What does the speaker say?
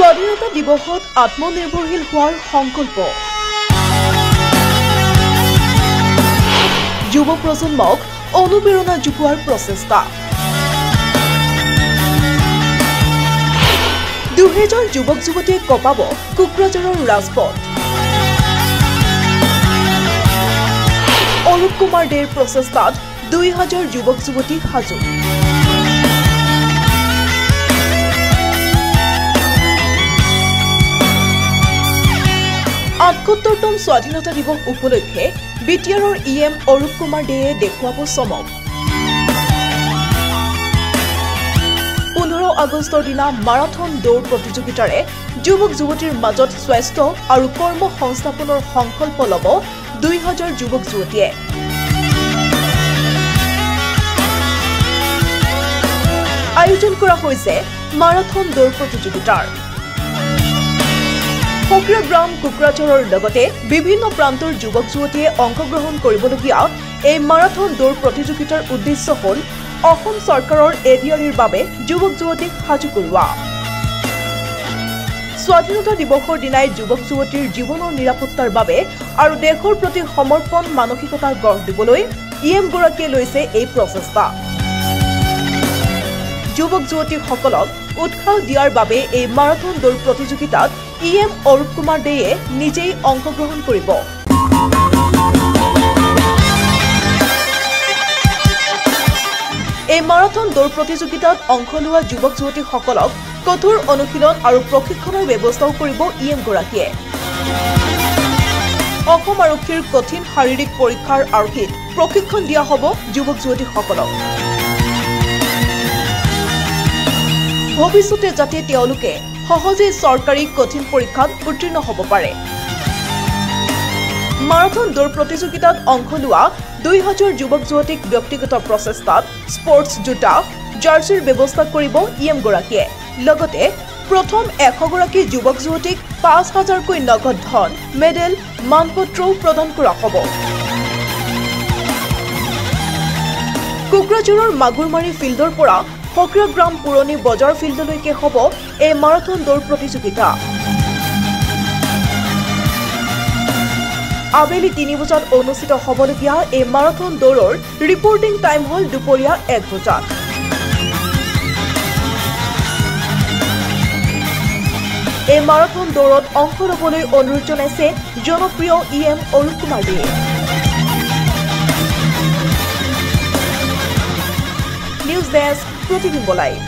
স্বাধীনতা দিৱসত আত্মনিৰ্ভৰশীল হোৱাৰ সংকল্প যুৱ প্ৰজন্মক অনুপ্ৰেৰণা যোগোৱাৰ প্ৰচেষ্টা 2000 যুৱক যুৱতীয়ে কপাব কোকৰাঝাৰৰ ৰাজপথ অৰূপ কুমাৰ দেৰ প্ৰচেষ্টাত 2000 যুৱক যুৱতী সাজু ৭৮তম স্বাধীনতা দিৱস উপলক্ষে বিটিআৰৰ ইএম অৰূপ কুমাৰ দেয়ে দেখুৱাব চমক 15 আগষ্টৰ দিনা মাৰাথন দৌৰ প্ৰতিযোগিতাৰে যুৱক যুৱতীৰ মাজত স্বাস্থ্য আৰু কৰ্ম সংস্থাপনৰ সংকল্প ল'ব 2000 যুৱক যুৱতীয়ে আয়োজন কৰা হৈছে মাৰাথন দৌৰ প্ৰতিযোগিতাৰ ফকৰা গ্ৰাম কোকৰাঝাৰৰ লগতে বিভিন্ন প্ৰান্তৰ যুৱক যুৱতীয়ে অংশগ্ৰহণ কৰিবলগীয়া এই মাৰাথন দৌৰ প্ৰতিযোগিতাৰ উদ্দেশ্য হ'ল অসম চৰকাৰৰ এডিআৰিৰ বাবে যুৱক যুৱতীক সাজু কৰোৱা স্বাধীনতা দিৱসৰ দিনাই যুৱক যুৱতীৰ জীৱনৰ নিৰাপত্তাৰ বাবে আৰু দেশৰ প্ৰতি সমৰ্পণ মানসিকতা গঢ় দিবলৈ ইএম গৰাকীয়ে লৈছে এই প্ৰচেষ্টা যুৱক যুৱতীসকলক উৎসাহ দিয়াৰ বাবে এই মাৰাথন দৌৰ প্ৰতিযোগিতাত ইএম অৰূপ কুমাৰ দেয়ে নিজেই অংশগ্ৰহণ কৰিব এই মাৰাথন দৌৰ প্ৰতিযোগিতাত অংশ লোৱা যুৱক যুৱতীসকলক কঠোৰ অনুশীলন আৰু প্ৰশিক্ষণৰ ব্যৱস্থাও কৰিব ইএম গৰাকীয়ে অসম আৰক্ষীৰ কঠিন শাৰীৰিক পৰীক্ষাৰ আৰ্হিত প্ৰশিক্ষণ দিয়া হ'ব যুৱক যুৱতীসকলক ভৱিষ্যতে যাতে তেওঁলোকে সহজে চৰকাৰী কঠিন পৰীক্ষাত উত্তীৰ্ণ হ'ব পাৰে মাৰাথন দৌৰ প্ৰতিযোগিতাত অংশ লোৱা 2000 যুৱক যুৱতীক ব্যক্তিগত প্ৰচেষ্টাত স্পৰ্টছ জোতা জাৰ্চিৰ ব্যৱস্থা কৰিব ইএম গৰাকীয়ে লগতে প্ৰথম 100 গৰাকী যুৱক যুৱতীক 5000 কৈ নগদ ধন মেডেল মানপত্ৰও প্ৰদান কৰা হ'ব কোকৰাঝাৰৰ মাগুৰমাৰী ফিল্ডৰ পৰা ফকৰা গ্ৰাম পুৰণি বজাৰ ফিল্ডলৈকে হ'ব এই মাৰাথন দৌৰ প্ৰতিযোগিতা আবেলি 3 বজাত অনুষ্ঠিত হ'বলগীয়া এই মাৰাথন দৌৰৰ ৰিপৰ্টিং টাইম হ'ল দুপৰীয়া 1 বজাত এই মাৰাথন দৌৰত অংশ ল'বলৈ অনুৰোধ জনাইছে জনপ্ৰিয় ইএম অৰূপ কুমাৰ দেয়ে নিউজ ডেস্ক প্ৰতিবিম্ব লাইভ